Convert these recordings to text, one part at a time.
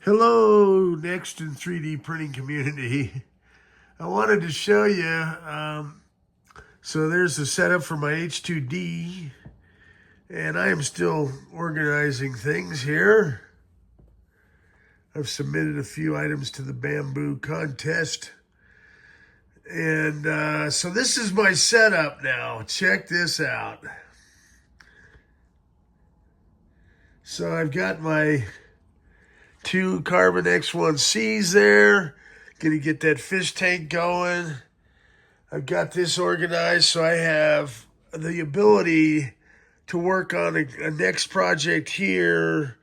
Hello, NeXT and 3D printing community. I wanted to show you, so there's the setup for my H2D, and I am still organizing things here. I've submitted a few items to the bamboo contest. And so this is my setup now. Check this out. So I've got my two carbon X1Cs there. Gonna get that fish tank going. I've got this organized so I have the ability to work on a next project here,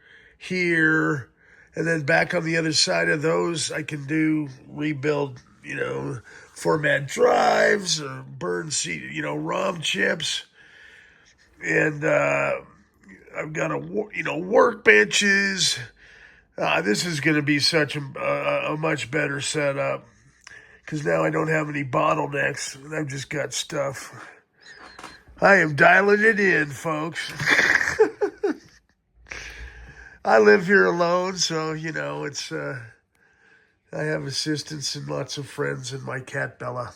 and then back on the other side of those, I can rebuild, format drives or burn ROM chips. And I've got workbenches. This is going to be such a much better setup because now I don't have any bottlenecks. I've just got stuff. I am dialing it in, folks. I live here alone, so, it's, I have assistants and lots of friends, and my cat, Bella,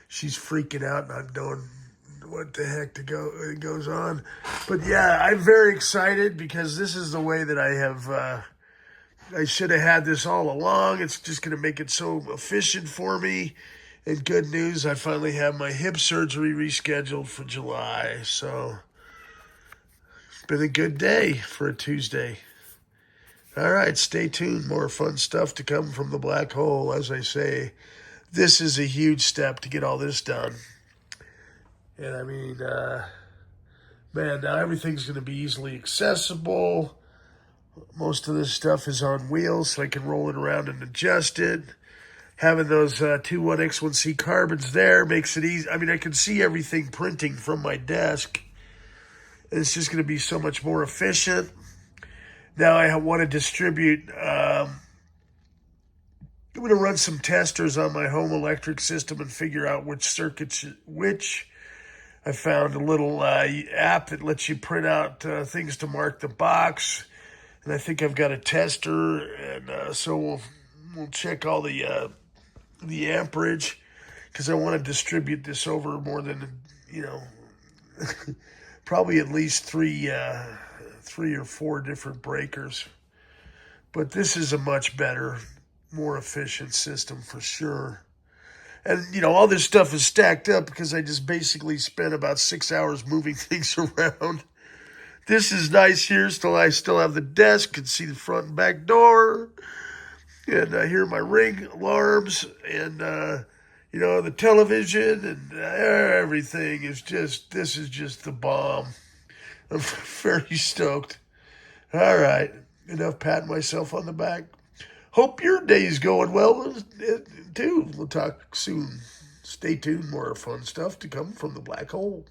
she's freaking out, not knowing what the heck goes on. But, yeah, I'm very excited because this is the way that I should have had this all along. It's just going to make it so efficient for me. And good news, I finally have my hip surgery rescheduled for July. So it's been a good day for a Tuesday. All right, stay tuned. More fun stuff to come from the black hole. As I say, this is a huge step to get all this done. And I mean, man, now everything's going to be easily accessible. Most of this stuff is on wheels, so I can roll it around and adjust it. Having those 1X1C carbons there makes it easy. I mean, I can see everything printing from my desk. It's just going to be so much more efficient. Now I want to distribute. I'm going to run some testers on my home electric system and figure out which circuits, I found a little app that lets you print out things to mark the box. And I think I've got a tester, and so we'll check all the amperage because I want to distribute this over more than probably at least three or four different breakers. But this is a much better, more efficient system for sure. And all this stuff is stacked up because I just basically spent about 6 hours moving things around. This is nice here. I still have the desk, can see the front and back door, and I hear my Ring alarms, and the television, and everything is this is just the bomb. I'm very stoked. All right, enough patting myself on the back. Hope your day's going well too. We'll talk soon. Stay tuned. More fun stuff to come from the black hole.